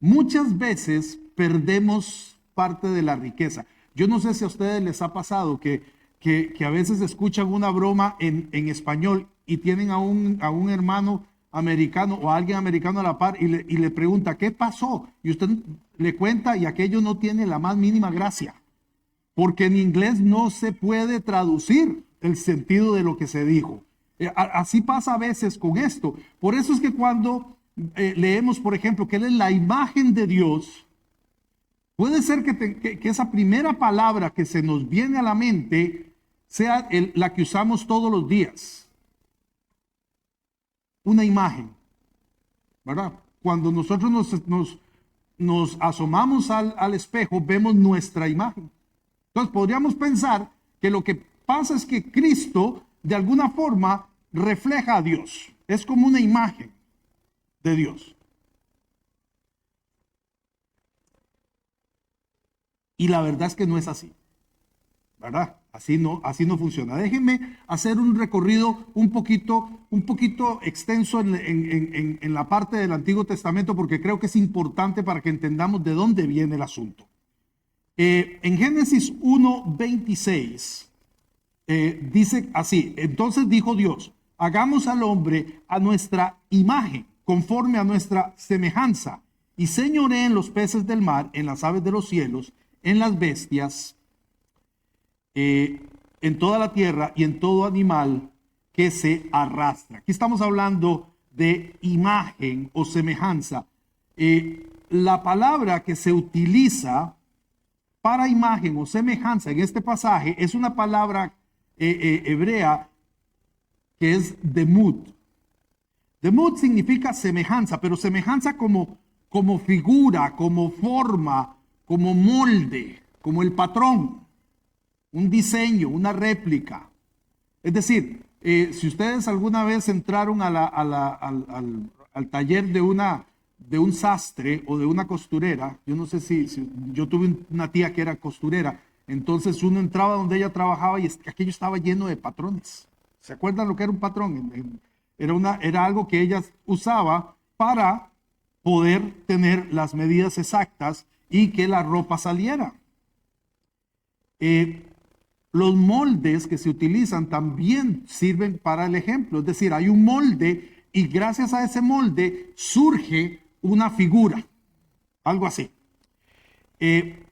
muchas veces perdemos parte de la riqueza. Yo no sé si a ustedes les ha pasado que a veces escuchan una broma en español y tienen a un hermano americano o a alguien americano a la par y le pregunta, ¿qué pasó? Y usted le cuenta y aquello no tiene la más mínima gracia, porque en inglés no se puede traducir el sentido de lo que se dijo. Así pasa a veces con esto. Por eso es que cuando leemos, por ejemplo, que Él es la imagen de Dios, puede ser que esa primera palabra que se nos viene a la mente sea la que usamos todos los días. Una imagen, ¿verdad? Cuando nosotros nos asomamos al espejo, vemos nuestra imagen. Entonces podríamos pensar que lo que pasa es que Cristo de alguna forma refleja a Dios. Es como una imagen de Dios. Y la verdad es que no es así, ¿verdad? Así no funciona. Déjenme hacer un recorrido un poquito extenso en la parte del Antiguo Testamento, porque creo que es importante para que entendamos de dónde viene el asunto. En Génesis 1:26 dice así: entonces dijo Dios, hagamos al hombre a nuestra imagen, conforme a nuestra semejanza, y señoree en los peces del mar, en las aves de los cielos, en las bestias, en toda la tierra y en todo animal que se arrastra. Aquí estamos hablando de imagen o semejanza. La palabra que se utiliza para imagen o semejanza en este pasaje es una palabra hebrea que es demut. Demut significa semejanza, pero semejanza como figura, como forma, como molde, como el patrón, un diseño, una réplica. Es decir, si ustedes alguna vez entraron al taller de un sastre o de una costurera, yo no sé si yo tuve una tía que era costurera, entonces uno entraba donde ella trabajaba y aquello estaba lleno de patrones. ¿Se acuerdan lo que era un patrón? Era algo que ella usaba para poder tener las medidas exactas y que la ropa saliera. Los moldes que se utilizan también sirven para el ejemplo. Es decir, hay un molde y gracias a ese molde surge una figura. Algo así. En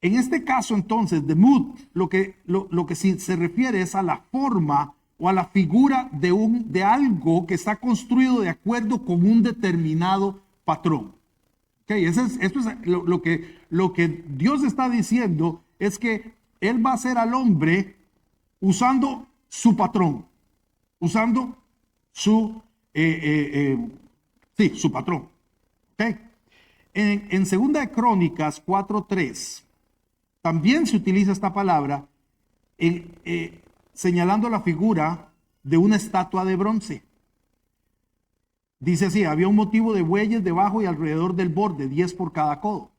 este caso, entonces, demut, lo que se refiere es a la forma o a la figura de algo que está construido de acuerdo con un determinado patrón. Okay, esto es lo que Dios está diciendo, es que Él va a hacer al hombre usando su patrón, usando su patrón. Okay. En 2 de Crónicas 4:3 también se utiliza esta palabra señalando la figura de una estatua de bronce. Dice así: había un motivo de bueyes debajo y alrededor del borde, 10 por cada codo.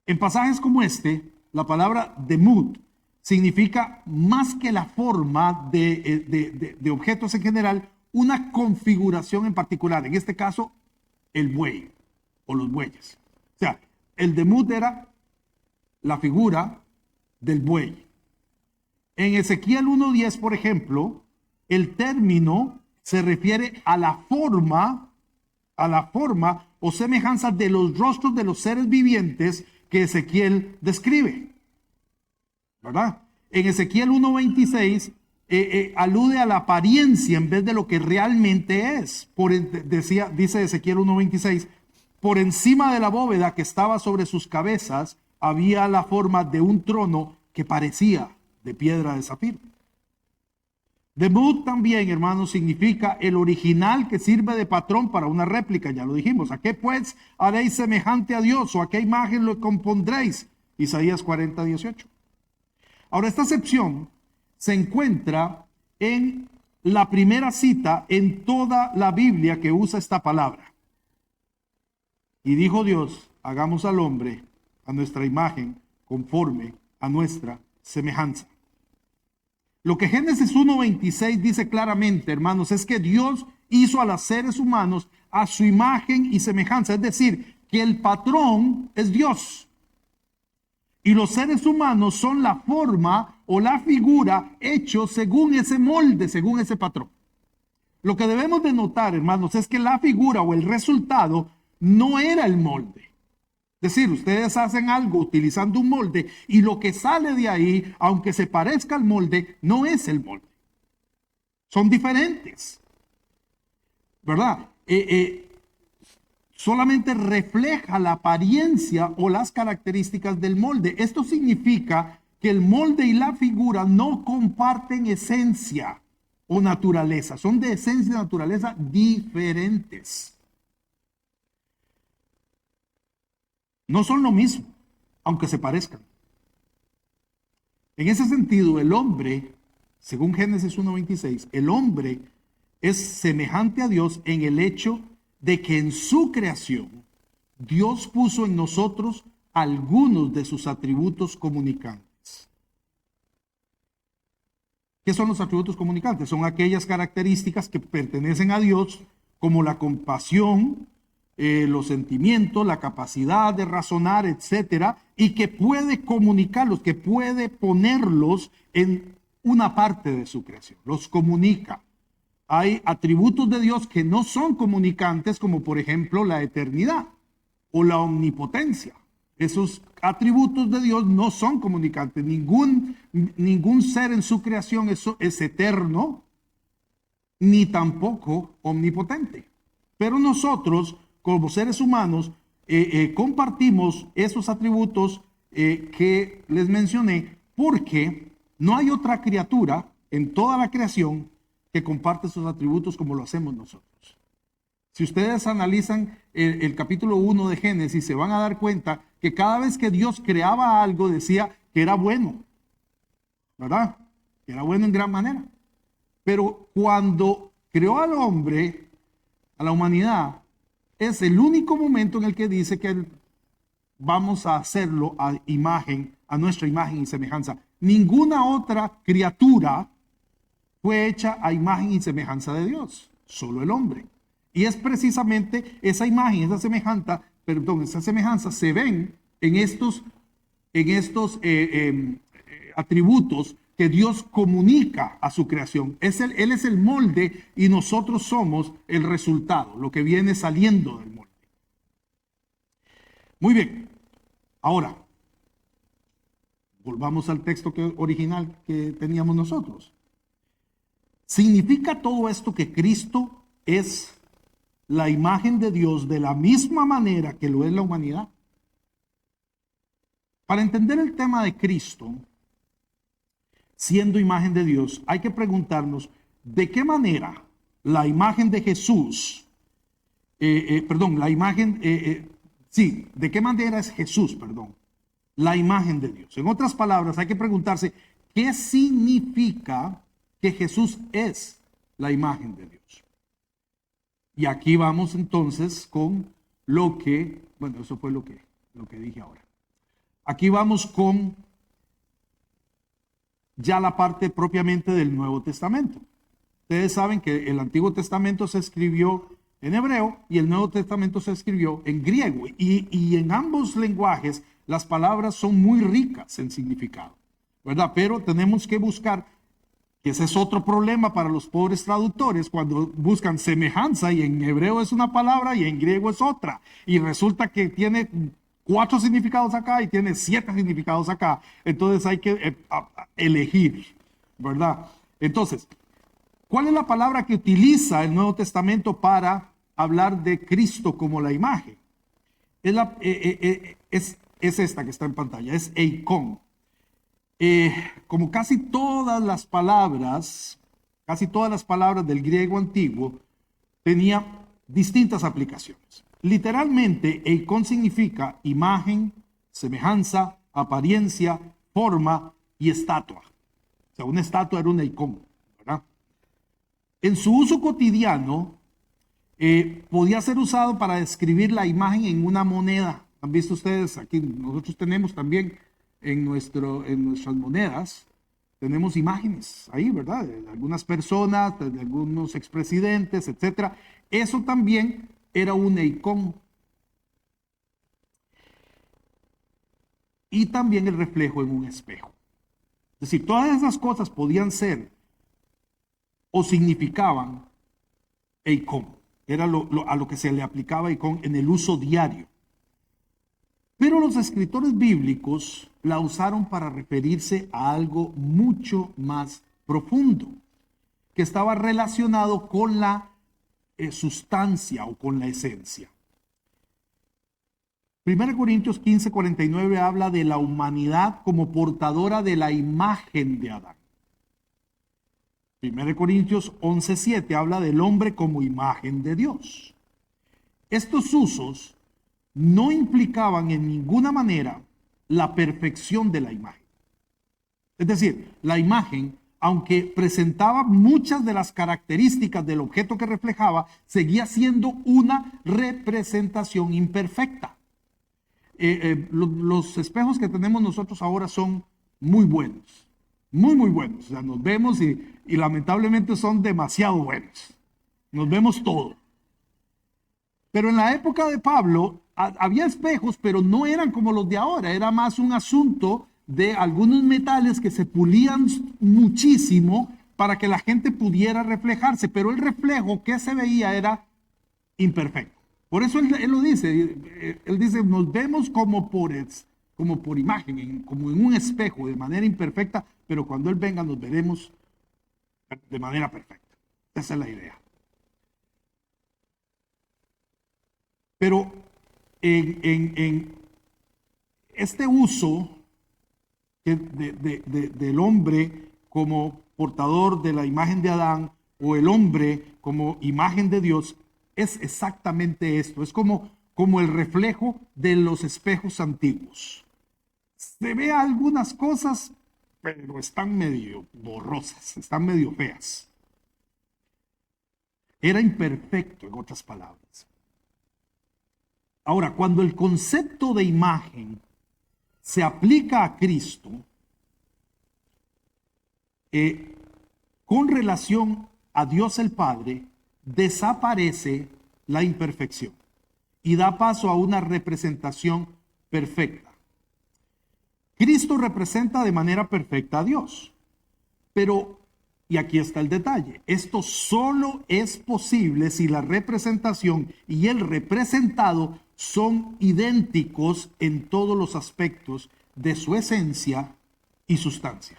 En pasajes como este, la palabra demut significa más que la forma de objetos en general, una configuración en particular. En este caso, el buey o los bueyes. O sea, el demut era la figura del buey. En Ezequiel 1:10, por ejemplo, el término se refiere a la forma o semejanza de los rostros de los seres vivientes que Ezequiel describe, ¿verdad? En Ezequiel 1:26 alude a la apariencia en vez de lo que realmente es. Dice Ezequiel 1:26, por encima de la bóveda que estaba sobre sus cabezas había la forma de un trono que parecía de piedra de zafiro. Demut también, hermanos, significa el original que sirve de patrón para una réplica, ya lo dijimos. ¿A qué pues haréis semejante a Dios? ¿O a qué imagen lo compondréis? Isaías 40:18. Ahora, esta acepción se encuentra en la primera cita en toda la Biblia que usa esta palabra. Y dijo Dios, hagamos al hombre a nuestra imagen, conforme a nuestra semejanza. Lo que Génesis 1:26 dice claramente, hermanos, es que Dios hizo a los seres humanos a su imagen y semejanza. Es decir, que el patrón es Dios. Y los seres humanos son la forma o la figura hechos según ese molde, según ese patrón. Lo que debemos de notar, hermanos, es que la figura o el resultado no era el molde. Es decir, ustedes hacen algo utilizando un molde y lo que sale de ahí, aunque se parezca al molde, no es el molde. Son diferentes, ¿verdad? Solamente refleja la apariencia o las características del molde. Esto significa que el molde y la figura no comparten esencia o naturaleza. Son de esencia y naturaleza diferentes. No son lo mismo, aunque se parezcan. En ese sentido, el hombre, según Génesis 1:26, el hombre es semejante a Dios en el hecho de que en su creación Dios puso en nosotros algunos de sus atributos comunicantes. ¿Qué son los atributos comunicantes? Son aquellas características que pertenecen a Dios, como la compasión, los sentimientos, la capacidad de razonar, etcétera, y que puede comunicarlos, que puede ponerlos en una parte de su creación, los comunica. Hay atributos de Dios que no son comunicantes, como por ejemplo la eternidad o la omnipotencia. Esos atributos de Dios no son comunicantes. Ningún ser en su creación es eterno, ni tampoco omnipotente. Pero nosotros, como seres humanos, compartimos esos atributos que les mencioné, porque no hay otra criatura en toda la creación que comparte sus atributos como lo hacemos nosotros. Si ustedes analizan el capítulo 1 de Génesis, se van a dar cuenta que cada vez que Dios creaba algo, decía que era bueno, ¿verdad? Que era bueno en gran manera. Pero cuando creó al hombre, a la humanidad, es el único momento en el que dice que vamos a hacerlo a nuestra imagen y semejanza. Ninguna otra criatura fue hecha a imagen y semejanza de Dios, solo el hombre. Y es precisamente esa imagen, esa semejanza se ven en estos atributos que Dios comunica a su creación. Él es el molde y nosotros somos el resultado, lo que viene saliendo del molde. Muy bien, ahora volvamos al texto original que teníamos nosotros. ¿Significa todo esto que Cristo es la imagen de Dios de la misma manera que lo es la humanidad? Para entender el tema de Cristo, siendo imagen de Dios, hay que preguntarnos de qué manera la imagen de Jesús, de qué manera es Jesús, la imagen de Dios. En otras palabras, hay que preguntarse, ¿qué significa que Jesús es la imagen de Dios? Y aquí vamos entonces con eso fue lo que dije ahora. Aquí vamos con ya la parte propiamente del Nuevo Testamento. Ustedes saben que el Antiguo Testamento se escribió en hebreo y el Nuevo Testamento se escribió en griego. Y en ambos lenguajes las palabras son muy ricas en significado, ¿verdad? Pero tenemos que buscar, que ese es otro problema para los pobres traductores, cuando buscan semejanza y en hebreo es una palabra y en griego es otra. Y resulta que tiene 4 significados acá y tiene 7 significados acá. Entonces hay que elegir, ¿verdad? Entonces, ¿cuál es la palabra que utiliza el Nuevo Testamento para hablar de Cristo como la imagen? Es esta que está en pantalla, es eikon. Como casi todas las palabras del griego antiguo, tenía distintas aplicaciones. Literalmente, eikon significa imagen, semejanza, apariencia, forma y estatua. O sea, una estatua era un eikon, ¿verdad? En su uso cotidiano, podía ser usado para describir la imagen en una moneda. ¿Han visto ustedes? Aquí nosotros tenemos también en nuestras monedas, tenemos imágenes ahí, ¿verdad? De algunas personas, de algunos expresidentes, etcétera. Eso también era un eicón. Y también el reflejo en un espejo. Es decir, todas esas cosas podían ser o significaban eicón. Era a lo que se le aplicaba eicón en el uso diario. Pero los escritores bíblicos la usaron para referirse a algo mucho más profundo, que estaba relacionado con la sustancia o con la esencia. 1 Corintios 15:49 habla de la humanidad como portadora de la imagen de Adán. 1 Corintios 11:7 habla del hombre como imagen de Dios. Estos usos no implicaban en ninguna manera la perfección de la imagen. Es decir, la imagen, aunque presentaba muchas de las características del objeto que reflejaba, seguía siendo una representación imperfecta. Los espejos que tenemos nosotros ahora son muy buenos, muy buenos. O sea, nos vemos y lamentablemente son demasiado buenos. Nos vemos todo. Pero en la época de Pablo había espejos, pero no eran como los de ahora. Era más un asunto de algunos metales que se pulían muchísimo para que la gente pudiera reflejarse. Pero el reflejo que se veía era imperfecto. Por eso él lo dice. Él dice, nos vemos como por imagen, como en un espejo, de manera imperfecta, pero cuando Él venga nos veremos de manera perfecta. Esa es la idea. Pero en este uso del hombre como portador de la imagen de Adán o el hombre como imagen de Dios, es exactamente esto. Es como el reflejo de los espejos antiguos. Se ve algunas cosas, pero están medio borrosas, están medio feas. Era imperfecto, en otras palabras. Ahora, cuando el concepto de imagen se aplica a Cristo, con relación a Dios el Padre, desaparece la imperfección y da paso a una representación perfecta. Cristo representa de manera perfecta a Dios, pero, y aquí está el detalle, esto solo es posible si la representación y el representado son idénticos en todos los aspectos de su esencia y sustancia.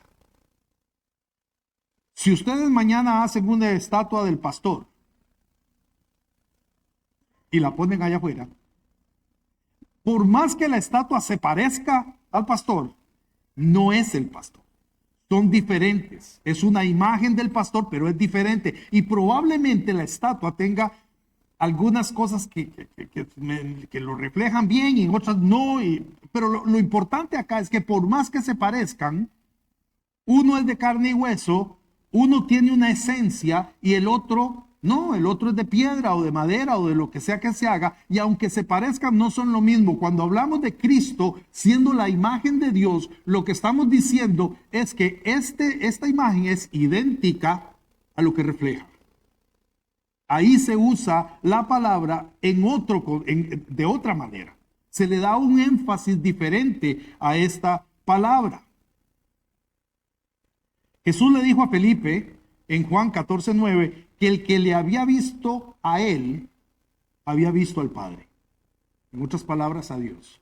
Si ustedes mañana hacen una estatua del pastor y la ponen allá afuera, por más que la estatua se parezca al pastor, no es el pastor. Son diferentes. Es una imagen del pastor, pero es diferente. Y probablemente la estatua tenga algunas cosas que lo reflejan bien y otras no. Pero lo importante acá es que por más que se parezcan, uno es de carne y hueso, uno tiene una esencia y el otro no, el otro es de piedra o de madera o de lo que sea que se haga, y aunque se parezcan no son lo mismo. Cuando hablamos de Cristo siendo la imagen de Dios, lo que estamos diciendo es que esta imagen es idéntica a lo que refleja. Ahí se usa la palabra de otra manera. Se le da un énfasis diferente a esta palabra. Jesús le dijo a Felipe en Juan 14:9 que el que le había visto a él, había visto al Padre. En otras palabras, a Dios.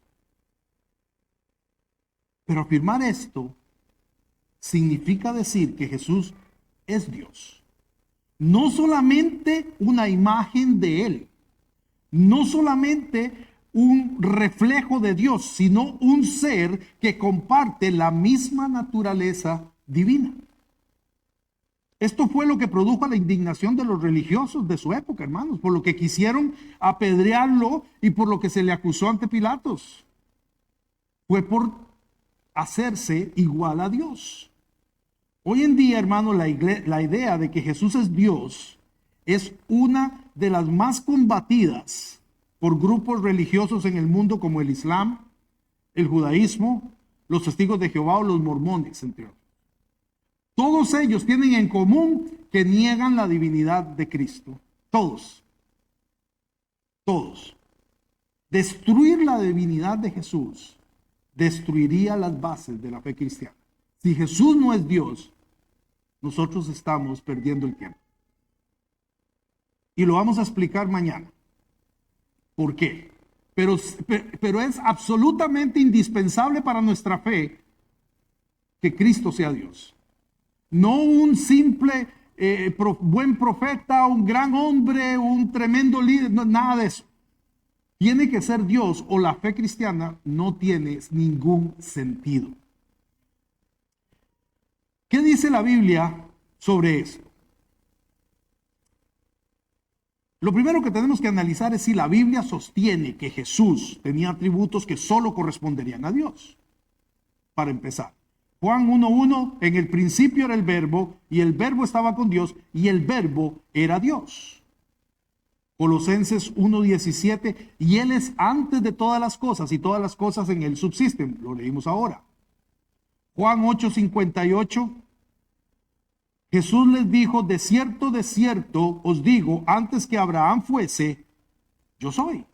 Pero afirmar esto significa decir que Jesús es Dios. No solamente una imagen de Él, no solamente un reflejo de Dios, sino un ser que comparte la misma naturaleza divina. Esto fue lo que produjo la indignación de los religiosos de su época, hermanos, por lo que quisieron apedrearlo y por lo que se le acusó ante Pilatos. Fue por hacerse igual a Dios. Hoy en día, hermanos, la idea de que Jesús es Dios es una de las más combatidas por grupos religiosos en el mundo como el Islam, el judaísmo, los testigos de Jehová o los mormones, entre otros. Todos ellos tienen en común que niegan la divinidad de Cristo. Todos. todos. Destruir la divinidad de Jesús destruiría las bases de la fe cristiana. Si Jesús no es Dios, nosotros estamos perdiendo el tiempo. Y lo vamos a explicar mañana. ¿Por qué? Pero es absolutamente indispensable para nuestra fe que Cristo sea Dios. No un simple buen profeta, un gran hombre, un tremendo líder, no, nada de eso. Tiene que ser Dios o la fe cristiana no tiene ningún sentido. ¿Qué dice la Biblia sobre esto? Lo primero que tenemos que analizar es si la Biblia sostiene que Jesús tenía atributos que solo corresponderían a Dios. Para empezar, Juan 1:1, en el principio era el verbo, y el verbo estaba con Dios, y el verbo era Dios. Colosenses 1:17, y Él es antes de todas las cosas, y todas las cosas en Él subsisten. Lo leímos ahora. Juan 8:58, Jesús les dijo, de cierto os digo, antes que Abraham fuese, yo soy.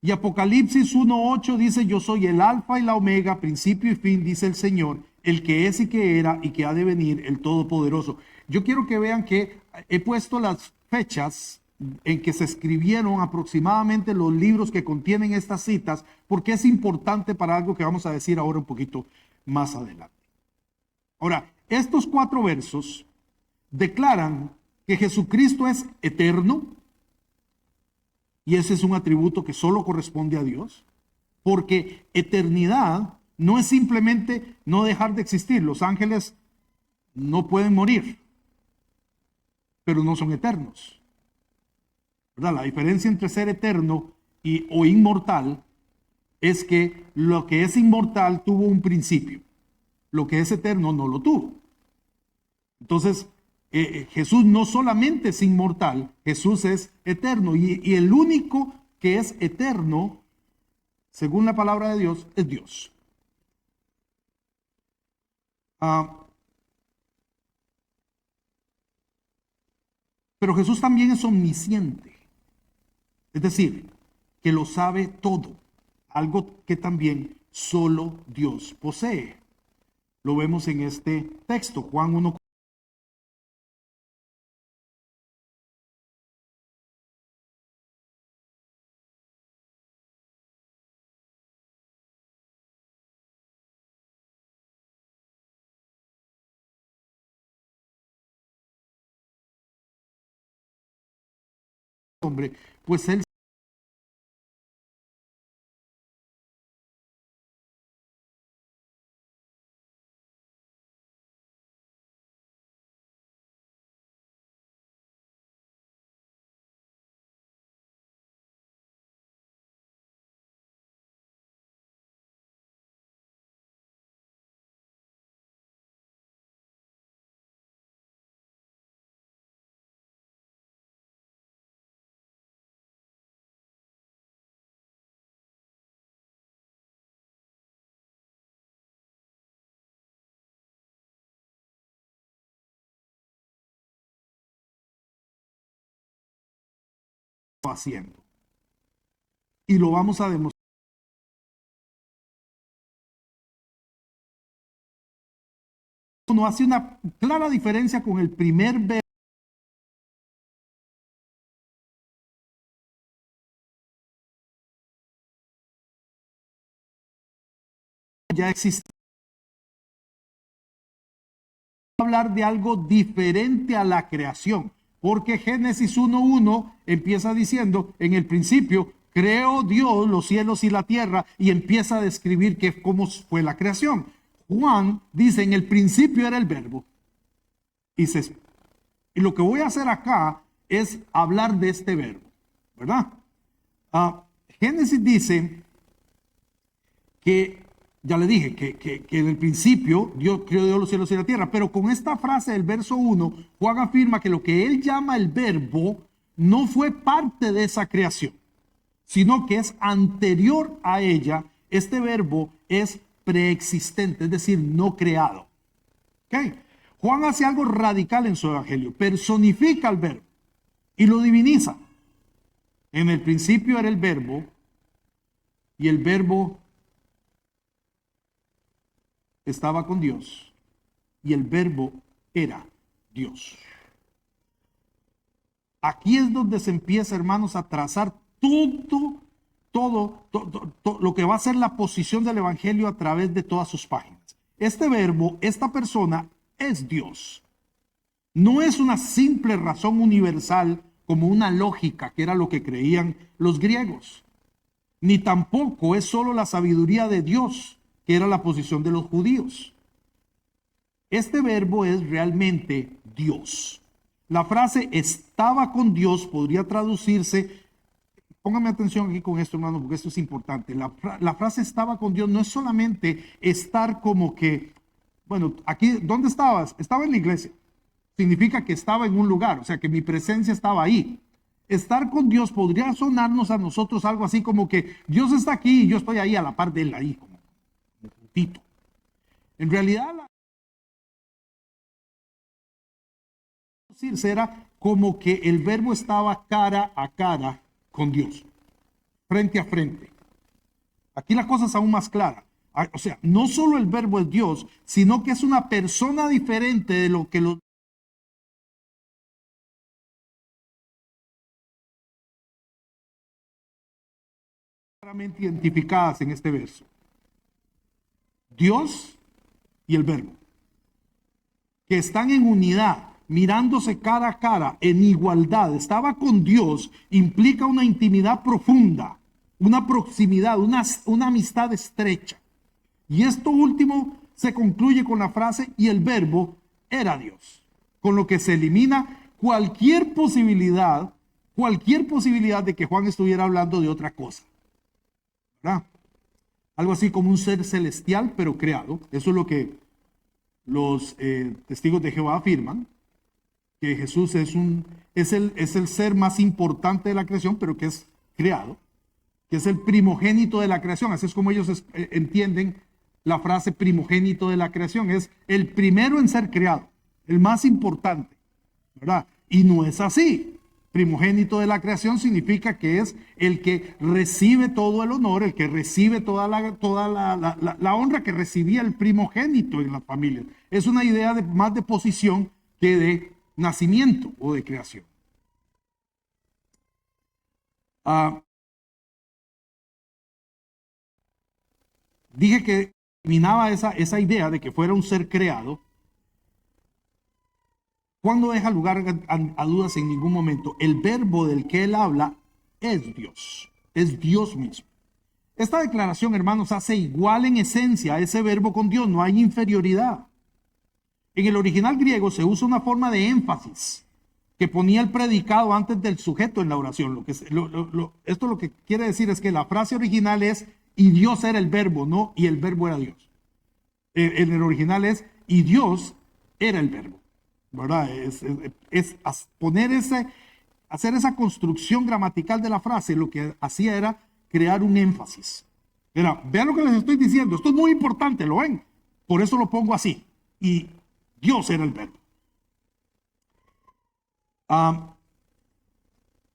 Y Apocalipsis 1:8 dice, yo soy el alfa y la omega, principio y fin, dice el Señor, el que es y que era y que ha de venir, el Todopoderoso. Yo quiero que vean que he puesto las fechas en que se escribieron aproximadamente los libros que contienen estas citas, porque es importante para algo que vamos a decir ahora un poquito más adelante. Ahora, estos 4 versos declaran que Jesucristo es eterno, y ese es un atributo que solo corresponde a Dios, porque eternidad no es simplemente no dejar de existir. Los ángeles no pueden morir, pero no son eternos, ¿verdad? La diferencia entre ser eterno o inmortal es que lo que es inmortal tuvo un principio, lo que es eterno no lo tuvo. Entonces, Jesús no solamente es inmortal, Jesús es eterno. Y el único que es eterno, según la palabra de Dios, es Dios. Pero Jesús también es omnisciente. Es decir, que lo sabe todo. Algo que también solo Dios posee. Lo vemos en este texto, Juan 1. Hombre, pues él está haciendo. Y lo vamos a demostrar. No hace una clara diferencia con el primer verso. Ya existe. Hablar de algo diferente a la creación, porque Génesis 1:1 empieza diciendo, en el principio creó Dios los cielos y la tierra, y empieza a describir cómo fue la creación. Juan dice, en el principio era el verbo. Y lo que voy a hacer acá es hablar de este verbo, ¿verdad? Génesis dice que, ya le dije, que en el principio Dios creó los cielos y la tierra, pero con esta frase del verso 1, Juan afirma que lo que él llama el verbo no fue parte de esa creación, sino que es anterior a ella. Este verbo es preexistente, es decir, no creado. ¿Okay? Juan hace algo radical en su evangelio, personifica al verbo y lo diviniza. En el principio era el verbo, y el verbo estaba con Dios, y el verbo era Dios. Aquí es donde se empieza, hermanos, a trazar todo lo que va a ser la posición del Evangelio a través de todas sus páginas. Este verbo, esta persona, es Dios. No es una simple razón universal como una lógica, que era lo que creían los griegos. Ni tampoco es solo la sabiduría de Dios, que era la posición de los judíos. Este verbo es realmente Dios. La frase estaba con Dios podría traducirse, póngame atención aquí con esto, hermano, porque esto es importante. La frase estaba con Dios no es solamente estar como que, bueno, aquí, ¿dónde estabas? Estaba en la iglesia. Significa que estaba en un lugar, o sea, que mi presencia estaba ahí. Estar con Dios podría sonarnos a nosotros algo así como que Dios está aquí y yo estoy ahí a la par de él, ahí, como puntito. En realidad, era como que el verbo estaba cara a cara con Dios, frente a frente. Aquí la cosa es aún más clara. O sea, no solo el verbo es Dios, sino que es una persona diferente de lo que los claramente identificadas en este verso. Dios y el verbo, que están en unidad, mirándose cara a cara, en igualdad. Estaba con Dios, implica una intimidad profunda, una proximidad, una amistad estrecha. Y esto último se concluye con la frase y el verbo era Dios, con lo que se elimina cualquier posibilidad de que Juan estuviera hablando de otra cosa, ¿verdad? Algo así como un ser celestial pero creado. Eso es lo que los testigos de Jehová afirman, que Jesús es el ser más importante de la creación, pero que es creado, que es el primogénito de la creación. Así es como ellos entienden la frase primogénito de la creación. Es el primero en ser creado, el más importante, ¿verdad? Y no es así. Primogénito de la creación significa que es el que recibe todo el honor, el que recibe toda la honra que recibía el primogénito en la familia. Es una idea más de posición que de nacimiento o de creación. Dije que eliminaba esa idea de que fuera un ser creado. Juan no deja lugar a dudas en ningún momento. El verbo del que él habla es Dios mismo. Esta declaración, hermanos, hace igual en esencia a ese verbo con Dios, no hay inferioridad. En el original griego se usa una forma de énfasis que ponía el predicado antes del sujeto en la oración. Esto lo que quiere decir es que la frase original es y Dios era el verbo, no y el verbo era Dios. En el original es y Dios era el verbo, ¿verdad? Es poner hacer esa construcción gramatical de la frase, lo que hacía era crear un énfasis. Vean lo que les estoy diciendo, esto es muy importante, ¿lo ven? Por eso lo pongo así. Y Dios era el verbo.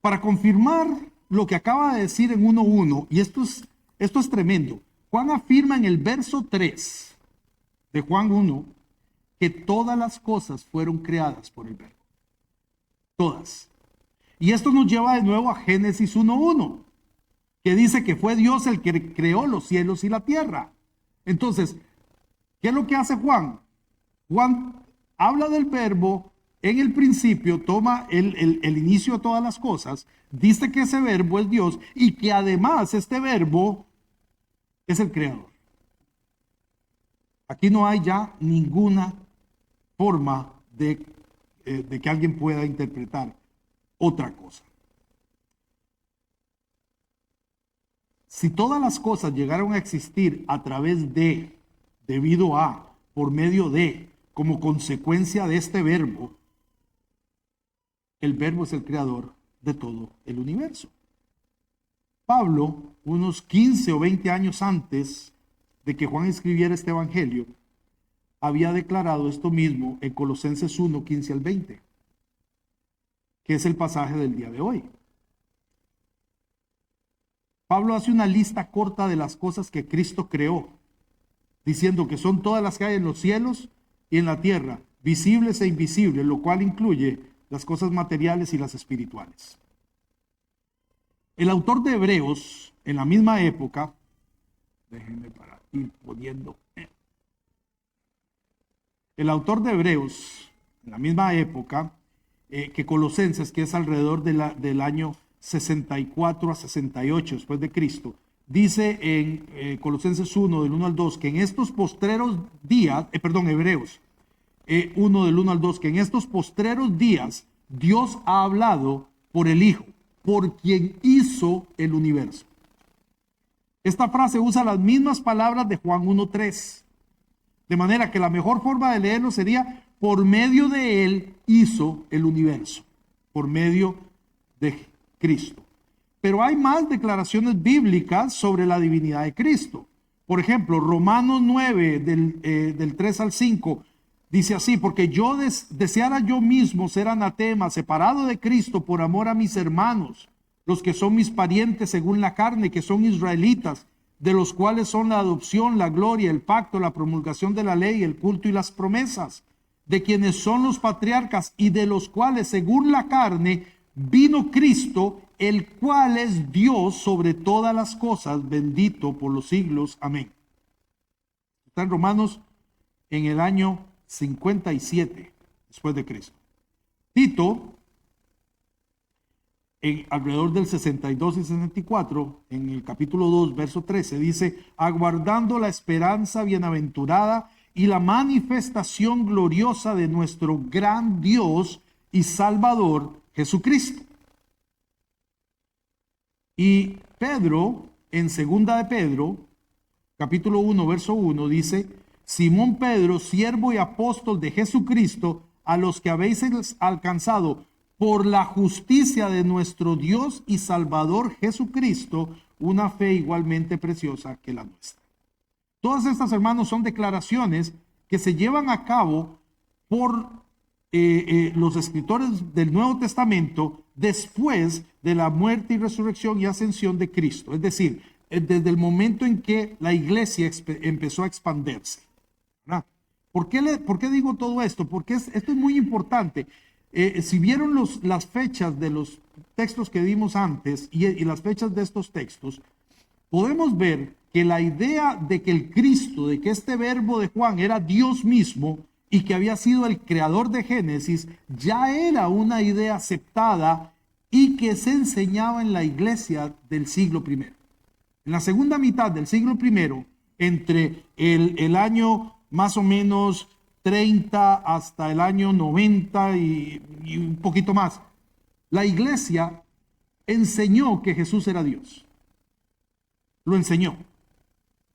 Para confirmar lo que acaba de decir en 1:1, y esto es tremendo, Juan afirma en el verso 3 de Juan 1 que todas las cosas fueron creadas por el verbo. Todas. Y esto nos lleva de nuevo a Génesis 1:1, que dice que fue Dios el que creó los cielos y la tierra. Entonces, ¿qué es lo que hace Juan? Juan habla del verbo en el principio, toma el inicio de todas las cosas, dice que ese verbo es Dios y que además este verbo es el creador. Aquí no hay ya ninguna forma de que alguien pueda interpretar otra cosa. Si todas las cosas llegaron a existir a través de, debido a, por medio de, como consecuencia de este verbo, el verbo es el creador de todo el universo. Pablo, unos 15 o 20 años antes de que Juan escribiera este evangelio, había declarado esto mismo en Colosenses 1:15 al 20, que es el pasaje del día de hoy. Pablo hace una lista corta de las cosas que Cristo creó, diciendo que son todas las que hay en los cielos y en la tierra, visibles e invisibles, lo cual incluye las cosas materiales y las espirituales. El autor de Hebreos, en la misma época, déjenme para ir poniendo, el autor de Hebreos, en la misma época que Colosenses, que es alrededor del año 64 a 68 después de Cristo, dice en Colosenses 1, del 1 al 2, que en estos postreros días, Hebreos 1, del 1 al 2, que en estos postreros días Dios ha hablado por el Hijo, por quien hizo el universo. Esta frase usa las mismas palabras de Juan 1:3, de manera que la mejor forma de leerlo sería: por medio de él hizo el universo, por medio de Cristo. Pero hay más declaraciones bíblicas sobre la divinidad de Cristo. Por ejemplo, Romanos 9, del 3 al 5, dice así: porque yo deseara yo mismo ser anatema, separado de Cristo por amor a mis hermanos, los que son mis parientes según la carne, que son israelitas, de los cuales son la adopción, la gloria, el pacto, la promulgación de la ley, el culto y las promesas, de quienes son los patriarcas y de los cuales según la carne vino Cristo, el cual es Dios sobre todas las cosas, bendito por los siglos. Amén. Está en Romanos en el año 57 después de Cristo. Tito, alrededor del 62 y 64, en el capítulo 2, verso 13, dice: aguardando la esperanza bienaventurada y la manifestación gloriosa de nuestro gran Dios y Salvador Jesucristo. Y Pedro, en segunda de Pedro, capítulo 1, verso 1, dice: Simón Pedro, siervo y apóstol de Jesucristo, a los que habéis alcanzado por la justicia de nuestro Dios y Salvador Jesucristo, una fe igualmente preciosa que la nuestra. Todas estas, hermanos, son declaraciones que se llevan a cabo por los escritores del Nuevo Testamento después de la muerte y resurrección y ascensión de Cristo. Es decir, desde el momento en que la iglesia empezó a expandirse. ¿Verdad? ¿Por qué digo todo esto? Porque esto es muy importante. Si vieron las fechas de los textos que dimos antes y las fechas de estos textos, podemos ver que la idea de que el Cristo, de que este verbo de Juan era Dios mismo y que había sido el creador de Génesis, ya era una idea aceptada y que se enseñaba en la iglesia del siglo I. En la segunda mitad del siglo I, entre el año más o menos 30 hasta el año 90 y un poquito más, la iglesia enseñó que Jesús era Dios. Lo enseñó,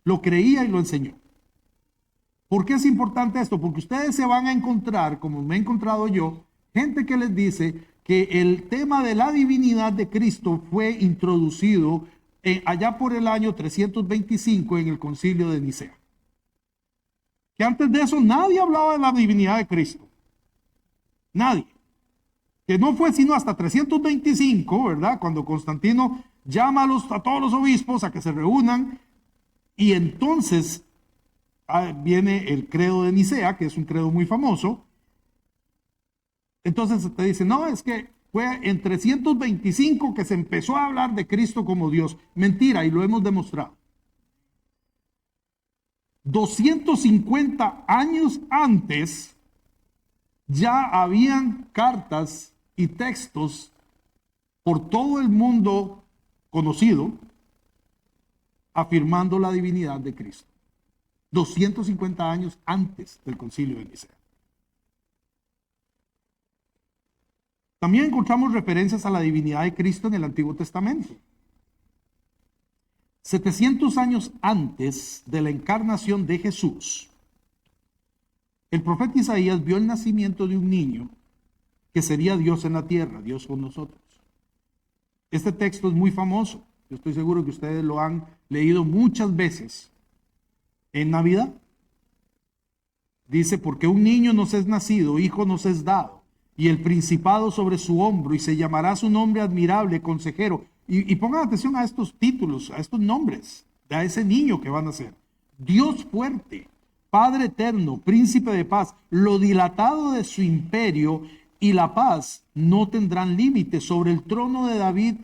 lo creía y lo enseñó. ¿Por qué es importante esto? Porque ustedes se van a encontrar, como me he encontrado yo, gente que les dice que el tema de la divinidad de Cristo fue introducido allá por el año 325 en el Concilio de Nicea. Que antes de eso nadie hablaba de la divinidad de Cristo. Nadie. Que no fue sino hasta 325, ¿verdad? Cuando Constantino llama a todos los obispos a que se reúnan, y entonces viene el credo de Nicea, que es un credo muy famoso. Entonces te dice: no, es que fue en 325 que se empezó a hablar de Cristo como Dios. Mentira, y lo hemos demostrado. 250 años antes ya habían cartas y textos por todo el mundo conocido afirmando la divinidad de Cristo. 250 años antes del Concilio de Nicea. También encontramos referencias a la divinidad de Cristo en el Antiguo Testamento. 700 años antes de la encarnación de Jesús, el profeta Isaías vio el nacimiento de un niño que sería Dios en la tierra, Dios con nosotros. Este texto es muy famoso. Yo estoy seguro que ustedes lo han leído muchas veces en Navidad. Dice: porque un niño nos es nacido, hijo nos es dado, y el principado sobre su hombro, y se llamará su nombre admirable, consejero, Y pongan atención a estos títulos, a estos nombres, a ese niño que van a ser. Dios fuerte, Padre eterno, príncipe de paz, lo dilatado de su imperio y la paz no tendrán límite sobre el trono de David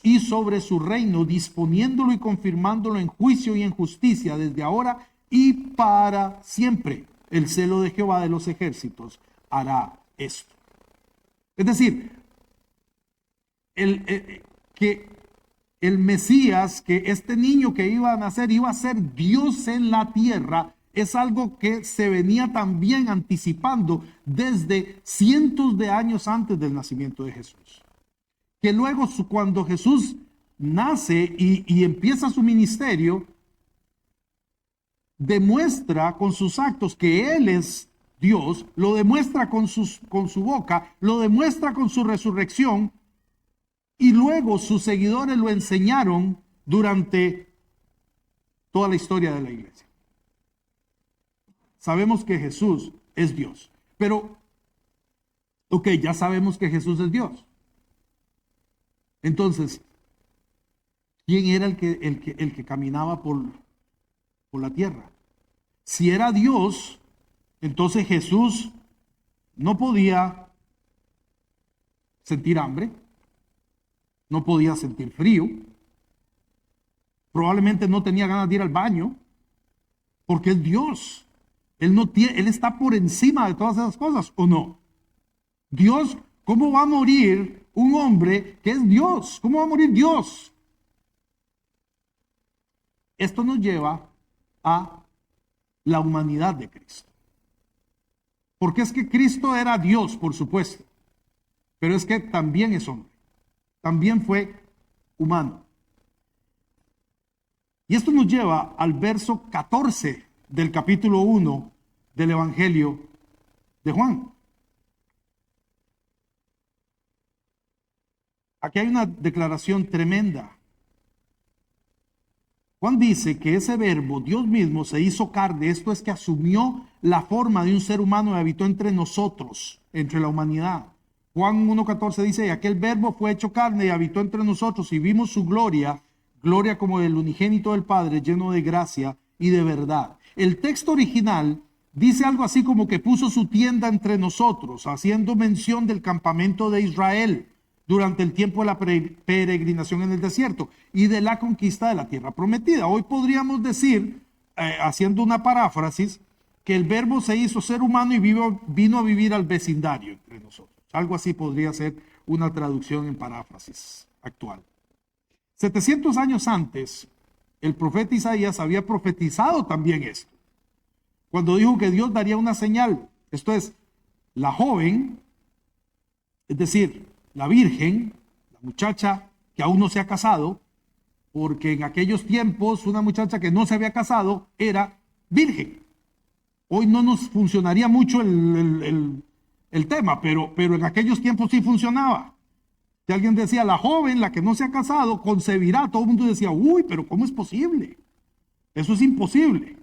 y sobre su reino, disponiéndolo y confirmándolo en juicio y en justicia desde ahora y para siempre. El celo de Jehová de los ejércitos hará esto. Es decir, que el Mesías, que este niño que iba a nacer, iba a ser Dios en la tierra, es algo que se venía también anticipando desde cientos de años antes del nacimiento de Jesús. Que luego cuando Jesús nace y empieza su ministerio, demuestra con sus actos que Él es Dios, lo demuestra con su boca, lo demuestra con su resurrección, y luego sus seguidores lo enseñaron durante toda la historia de la iglesia. Sabemos que Jesús es Dios, pero, ok, ya sabemos que Jesús es Dios. Entonces, ¿quién era el que caminaba por la tierra? Si era Dios, entonces Jesús no podía sentir hambre, no podía sentir frío, probablemente no tenía ganas de ir al baño, porque es Dios. Él está por encima de todas esas cosas, ¿o no? Dios, ¿cómo va a morir un hombre que es Dios? ¿Cómo va a morir Dios? Esto nos lleva a la humanidad de Cristo. Porque es que Cristo era Dios, por supuesto, pero es que también es hombre. También fue humano. Y esto nos lleva al verso 14 del capítulo 1 del Evangelio de Juan. Aquí hay una declaración tremenda. Juan dice que ese verbo, Dios mismo, se hizo carne. Esto es que asumió la forma de un ser humano y habitó entre nosotros, entre la humanidad. Juan 1.14 dice, y aquel verbo fue hecho carne y habitó entre nosotros y vimos su gloria, gloria como del unigénito del Padre, lleno de gracia y de verdad. El texto original dice algo así como que puso su tienda entre nosotros, haciendo mención del campamento de Israel durante el tiempo de la peregrinación en el desierto y de la conquista de la tierra prometida. Hoy podríamos decir, haciendo una paráfrasis, que el verbo se hizo ser humano y vino a vivir al vecindario entre nosotros. Algo así podría ser una traducción en paráfrasis actual. 700 años antes, el profeta Isaías había profetizado también esto, cuando dijo que Dios daría una señal. Esto es, la joven, es decir, la virgen, la muchacha que aún no se ha casado, porque en aquellos tiempos una muchacha que no se había casado era virgen. Hoy no nos funcionaría mucho el tema, pero en aquellos tiempos sí funcionaba. Si alguien decía, la joven, la que no se ha casado, concebirá, todo el mundo decía, uy, pero ¿cómo es posible? Eso es imposible.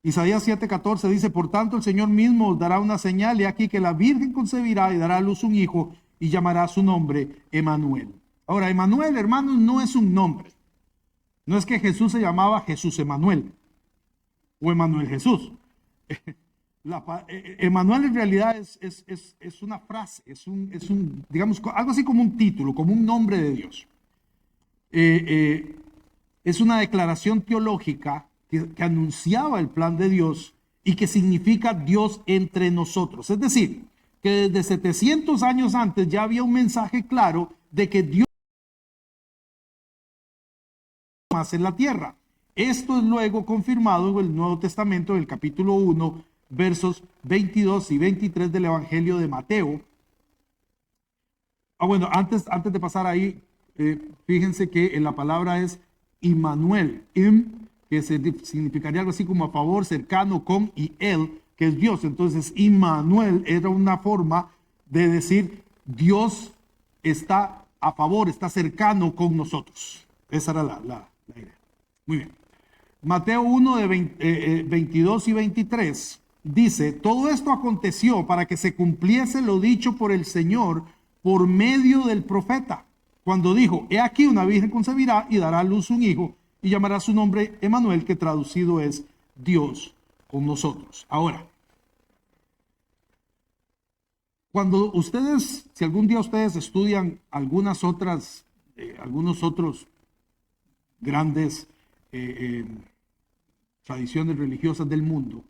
Isaías 7:14 dice, por tanto el Señor mismo os dará una señal, y aquí que la Virgen concebirá y dará a luz un hijo y llamará su nombre Emanuel. Ahora, Emanuel, hermanos, no es un nombre. No es que Jesús se llamaba Jesús Emanuel o Emanuel Jesús. Emanuel en realidad es una frase, es un, digamos, algo así como un título, como un nombre de Dios. Es una declaración teológica que anunciaba el plan de Dios y que significa Dios entre nosotros. Es decir, que desde 700 años antes ya había un mensaje claro de que Dios más en la tierra. Esto es luego confirmado en el Nuevo Testamento, en el capítulo 1, versos 22 y 23 del Evangelio de Mateo. Bueno, antes de pasar ahí, fíjense que la palabra es Immanuel, que significaría algo así como a favor, cercano, con, y él, que es Dios. Entonces, Immanuel era una forma de decir Dios está a favor, está cercano con nosotros. Esa era la idea. Muy bien. Mateo 1 de 22 y 23 dice, todo esto aconteció para que se cumpliese lo dicho por el Señor por medio del profeta, cuando dijo: he aquí una virgen concebirá y dará a luz un hijo y llamará su nombre Emmanuel, que traducido es Dios con nosotros. Ahora, cuando ustedes, si algún día ustedes estudian algunos otros grandes tradiciones religiosas del mundo,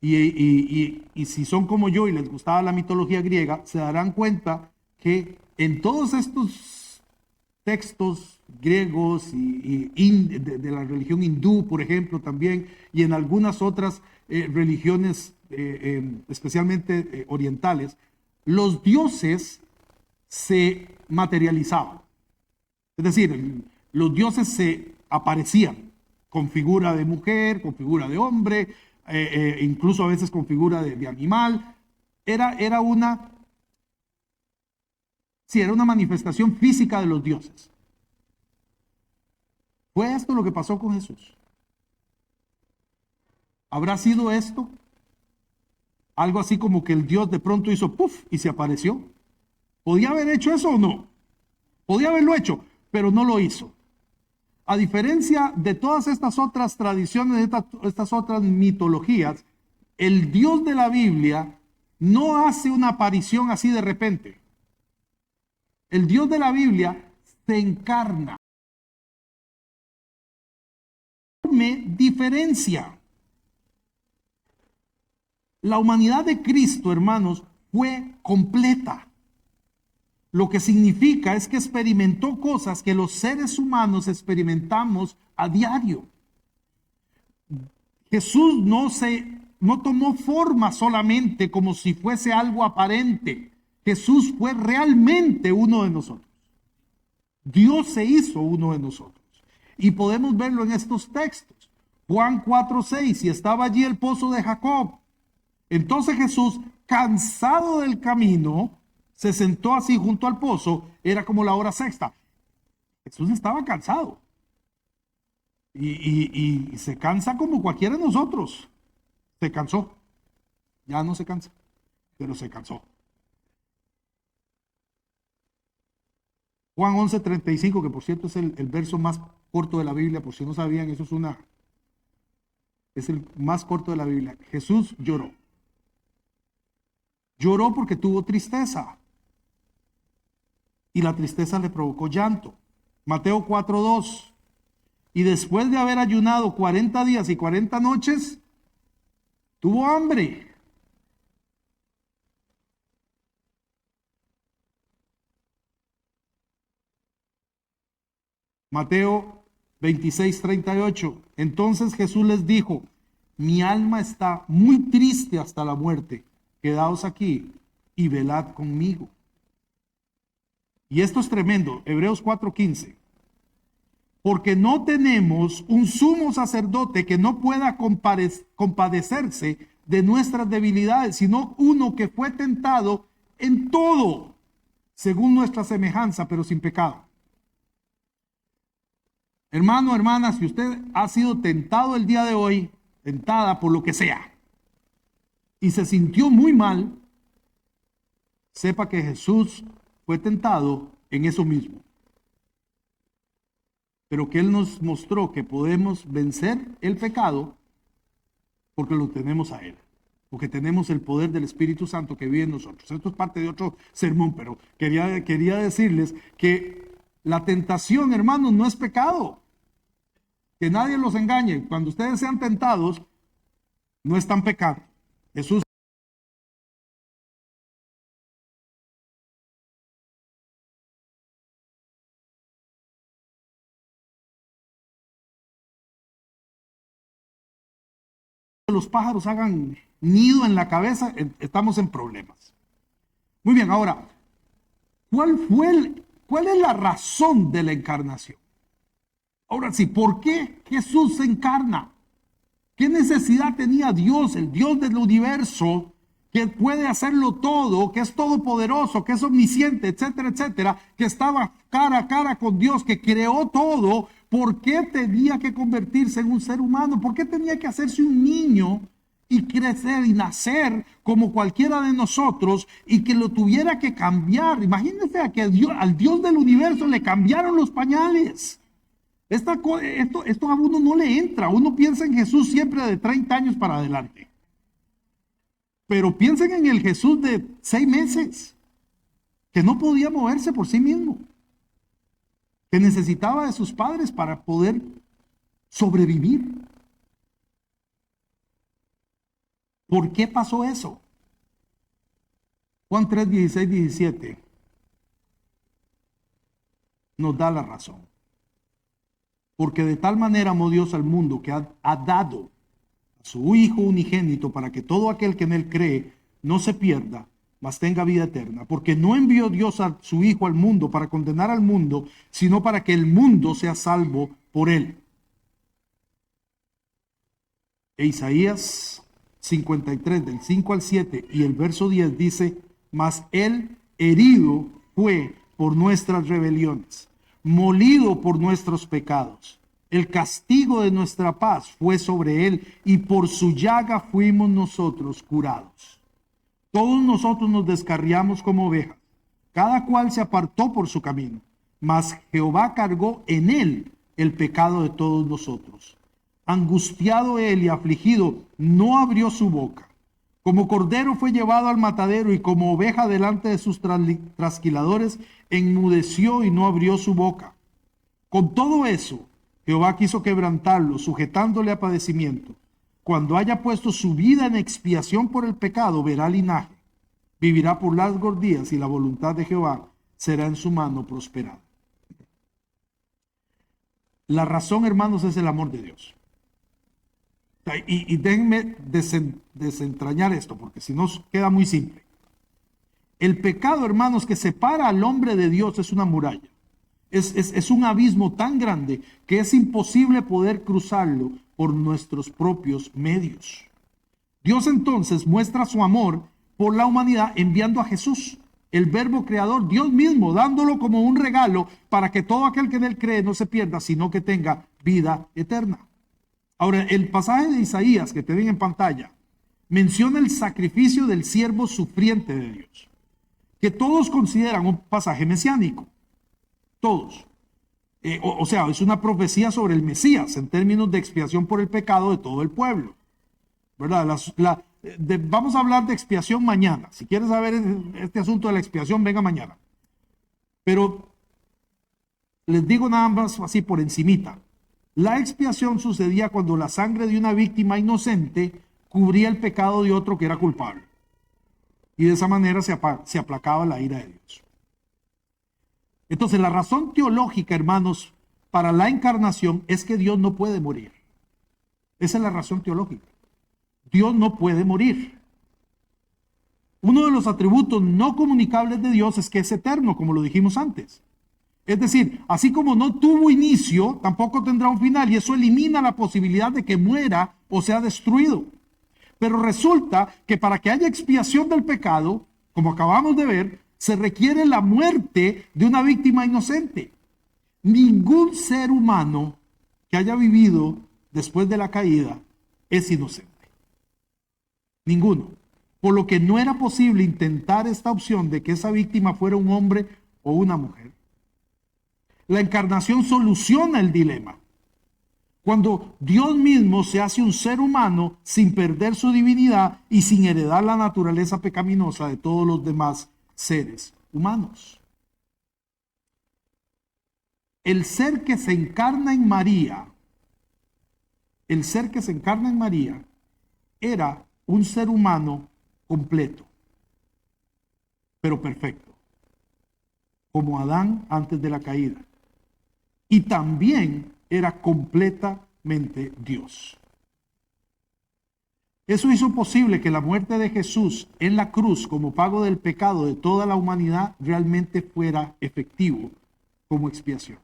y si son como yo y les gustaba la mitología griega, se darán cuenta que en todos estos textos griegos de la religión hindú, por ejemplo, también, y en algunas otras religiones, especialmente orientales, los dioses se materializaban. Es decir, los dioses se aparecían con figura de mujer, con figura de hombre, incluso a veces con figura de animal. Era una manifestación física de los dioses. ¿Fue esto lo que pasó con Jesús? ¿Habrá sido esto algo así como que el Dios de pronto hizo puff y se apareció? ¿Podía haber hecho eso o no? Podía haberlo hecho, pero no lo hizo. A diferencia de todas estas otras tradiciones, estas otras mitologías, el Dios de la Biblia no hace una aparición así de repente. El Dios de la Biblia se encarna. Diferencia. La humanidad de Cristo, hermanos, fue completa. Lo que significa es que experimentó cosas que los seres humanos experimentamos a diario. Jesús no tomó forma solamente como si fuese algo aparente. Jesús fue realmente uno de nosotros. Dios se hizo uno de nosotros. Y podemos verlo en estos textos. Juan 4:6, y estaba allí el pozo de Jacob. Entonces Jesús, cansado del camino, se sentó así junto al pozo. Era como la hora sexta. Jesús estaba cansado. Y se cansa como cualquiera de nosotros. Se cansó. Ya no se cansa, pero se cansó. Juan 11:35, que por cierto es el verso más corto de la Biblia, por si no sabían, es el más corto de la Biblia. Jesús lloró. Lloró porque tuvo tristeza. Y la tristeza le provocó llanto. Mateo 4:2. Y después de haber ayunado 40 días y 40 noches, tuvo hambre. Mateo 26:38. Entonces Jesús les dijo: mi alma está muy triste hasta la muerte. Quedaos aquí y velad conmigo. Y esto es tremendo. Hebreos 4:15. Porque no tenemos un sumo sacerdote que no pueda compadecerse de nuestras debilidades, sino uno que fue tentado en todo, según nuestra semejanza, pero sin pecado. Hermano, hermana, si usted ha sido tentado el día de hoy, tentada por lo que sea, y se sintió muy mal, sepa que Jesús fue tentado en eso mismo. Pero que Él nos mostró que podemos vencer el pecado porque lo tenemos a Él. Porque tenemos el poder del Espíritu Santo que vive en nosotros. Esto es parte de otro sermón, pero quería decirles que la tentación, hermanos, no es pecado. Que nadie los engañe. Cuando ustedes sean tentados, no están pecando. Jesús los pájaros hagan nido en la cabeza, estamos en problemas. Muy bien, ahora, ¿cuál es la razón de la encarnación? Ahora sí, ¿por qué Jesús se encarna? ¿Qué necesidad tenía Dios, el Dios del universo, que puede hacerlo todo, que es todopoderoso, que es omnisciente, etcétera, etcétera, que estaba cara a cara con Dios, que creó todo? ¿Por qué tenía que convertirse en un ser humano? ¿Por qué tenía que hacerse un niño y crecer y nacer como cualquiera de nosotros y que lo tuviera que cambiar. Imagínense a que al Dios del universo le cambiaron los pañales. Esto a uno no le entra. Uno piensa en Jesús siempre de 30 años para adelante. Pero piensen en el Jesús de 6 meses, que no podía moverse por sí mismo, que necesitaba de sus padres para poder sobrevivir. ¿Por qué pasó eso? Juan 3, 16, 17 nos da la razón. Porque de tal manera amó Dios al mundo que ha dado a su Hijo unigénito para que todo aquel que en él cree no se pierda, mas tenga vida eterna. Porque no envió Dios a su Hijo al mundo para condenar al mundo, sino para que el mundo sea salvo por él. E Isaías 53, del 5 al 7 y el verso 10 dice: mas él herido fue por nuestras rebeliones, molido por nuestros pecados. El castigo de nuestra paz fue sobre él, y por su llaga fuimos nosotros curados. Todos nosotros nos descarriamos como ovejas, cada cual se apartó por su camino, mas Jehová cargó en él el pecado de todos nosotros. Angustiado él y afligido, no abrió su boca. Como cordero fue llevado al matadero, y como oveja delante de sus trasquiladores, enmudeció y no abrió su boca. Con todo eso, Jehová quiso quebrantarlo, sujetándole a padecimiento. Cuando haya puesto su vida en expiación por el pecado, verá linaje. Vivirá por largos días, y la voluntad de Jehová será en su mano prosperada. La razón, hermanos, es el amor de Dios. Y déjenme desentrañar esto, porque si no queda muy simple. El pecado, hermanos, que separa al hombre de Dios es una muralla. Es un abismo tan grande que es imposible poder cruzarlo por nuestros propios medios. Dios entonces muestra su amor por la humanidad enviando a Jesús, el verbo creador, Dios mismo, dándolo como un regalo para que todo aquel que en él cree no se pierda, sino que tenga vida eterna. Ahora, el pasaje de Isaías que te ven en pantalla menciona el sacrificio del siervo sufriente de Dios, que todos consideran un pasaje mesiánico. Todos. O sea, es una profecía sobre el Mesías en términos de expiación por el pecado de todo el pueblo. ¿Verdad? Vamos a hablar de expiación mañana. Si quieres saber este asunto de la expiación, venga mañana. Pero les digo nada más así por encimita. La expiación sucedía cuando la sangre de una víctima inocente cubría el pecado de otro que era culpable. Y de esa manera se aplacaba la ira de Dios. Entonces, la razón teológica, hermanos, para la encarnación es que Dios no puede morir. Esa es la razón teológica. Dios no puede morir. Uno de los atributos no comunicables de Dios es que es eterno, como lo dijimos antes. Es decir, así como no tuvo inicio, tampoco tendrá un final, y eso elimina la posibilidad de que muera o sea destruido. Pero resulta que para que haya expiación del pecado, como acabamos de ver, se requiere la muerte de una víctima inocente. Ningún ser humano que haya vivido después de la caída es inocente. Ninguno. Por lo que no era posible intentar esta opción de que esa víctima fuera un hombre o una mujer. La encarnación soluciona el dilema. Cuando Dios mismo se hace un ser humano sin perder su divinidad y sin heredar la naturaleza pecaminosa de todos los demás seres humanos. El ser que se encarna en María, era un ser humano completo, pero perfecto, como Adán antes de la caída. Y también era completamente Dios. Eso hizo posible que la muerte de Jesús en la cruz como pago del pecado de toda la humanidad realmente fuera efectivo como expiación.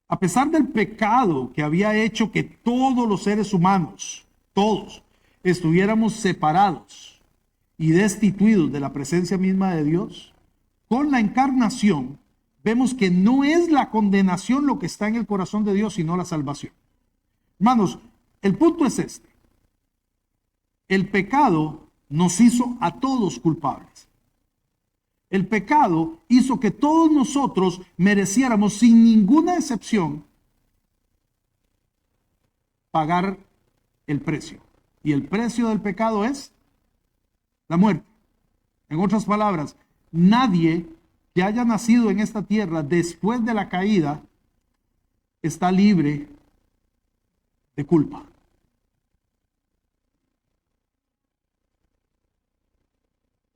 A pesar del pecado que había hecho que todos los seres humanos, todos, estuviéramos separados y destituidos de la presencia misma de Dios, con la encarnación vemos que no es la condenación lo que está en el corazón de Dios, sino la salvación. Hermanos, el punto es este. El pecado nos hizo a todos culpables. El pecado hizo que todos nosotros mereciéramos, sin ninguna excepción, pagar el precio. Y el precio del pecado es la muerte. En otras palabras, nadie que haya nacido en esta tierra después de la caída está libre de culpa.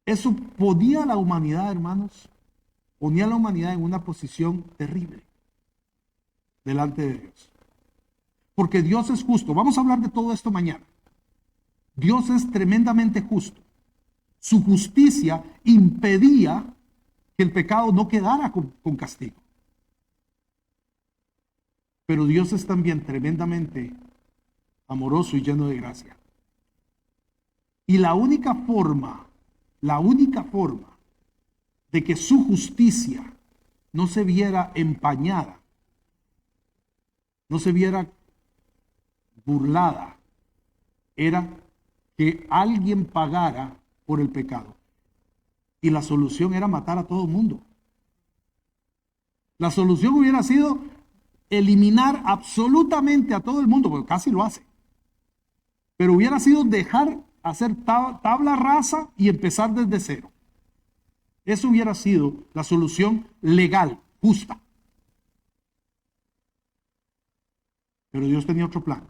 Eso ponía a la humanidad, hermanos, ponía a la humanidad en una posición terrible delante de Dios. Porque Dios es justo. Vamos a hablar de todo esto mañana. Dios es tremendamente justo. Su justicia impedía que el pecado no quedara con castigo. Pero Dios es también tremendamente amoroso y lleno de gracia. Y la única forma de que su justicia no se viera empañada, no se viera burlada, era que alguien pagara por el pecado. Y la solución era matar a todo el mundo. La solución hubiera sido eliminar absolutamente a todo el mundo, porque casi lo hace. Pero hubiera sido dejar hacer tabla rasa y empezar desde cero. Eso hubiera sido la solución legal, justa. Pero Dios tenía otro plan.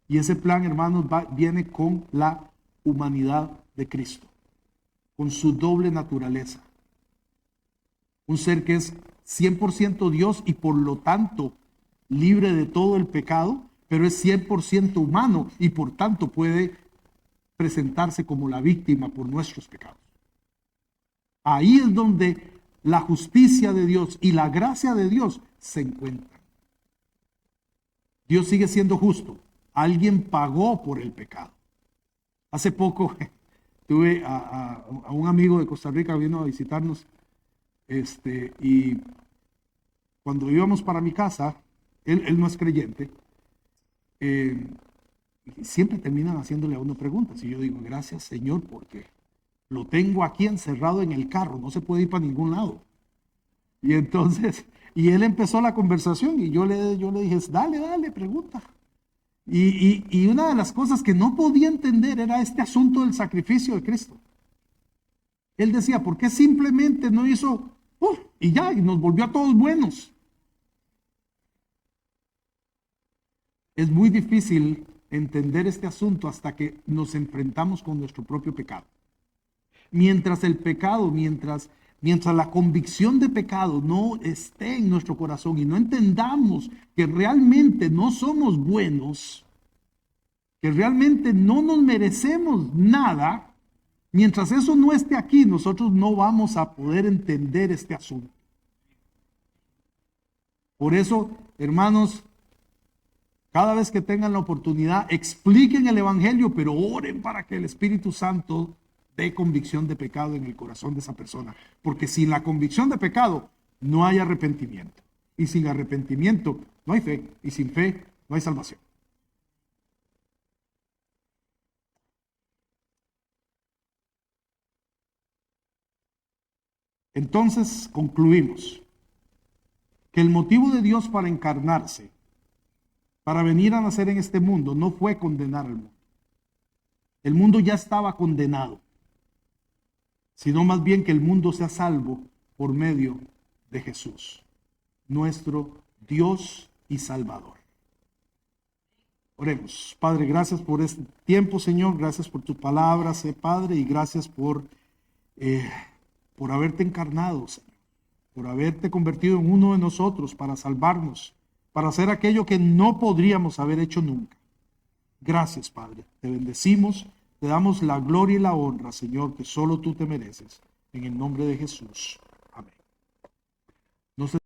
Y ese plan, hermanos, viene con la humanidad de Cristo, con su doble naturaleza. Un ser que es 100% Dios y por lo tanto libre de todo el pecado, pero es 100% humano y por tanto puede presentarse como la víctima por nuestros pecados. Ahí es donde la justicia de Dios y la gracia de Dios se encuentran. Dios sigue siendo justo. Alguien pagó por el pecado. Hace poco tuve a un amigo de Costa Rica, vino a visitarnos, y cuando íbamos para mi casa, él no es creyente, siempre terminan haciéndole a uno preguntas, y yo digo, gracias Señor, porque lo tengo aquí encerrado en el carro, no se puede ir para ningún lado. Y entonces, y él empezó la conversación, y yo le dije, dale, pregunta. Y una de las cosas que no podía entender era este asunto del sacrificio de Cristo. Él decía, ¿por qué simplemente no hizo y ya, y nos volvió a todos buenos? Es muy difícil entender este asunto hasta que nos enfrentamos con nuestro propio pecado. Mientras el pecado, mientras la convicción de pecado no esté en nuestro corazón y no entendamos que realmente no somos buenos, que realmente no nos merecemos nada, mientras eso no esté aquí, nosotros no vamos a poder entender este asunto. Por eso, hermanos, cada vez que tengan la oportunidad, expliquen el Evangelio, pero oren para que el Espíritu Santo dé convicción de pecado en el corazón de esa persona. Porque sin la convicción de pecado no hay arrepentimiento. Y sin arrepentimiento no hay fe. Y sin fe no hay salvación. Entonces concluimos que el motivo de Dios para encarnarse, para venir a nacer en este mundo, no fue condenar al mundo. El mundo ya estaba condenado, sino más bien que el mundo sea salvo por medio de Jesús, nuestro Dios y Salvador. Oremos. Padre, gracias por este tiempo, Señor, gracias por tu palabra, Padre, y gracias por haberte encarnado, Señor, por haberte convertido en uno de nosotros para salvarnos, para hacer aquello que no podríamos haber hecho nunca. Gracias, Padre, te bendecimos. Te damos la gloria y la honra, Señor, que solo tú te mereces. En el nombre de Jesús. Amén. No se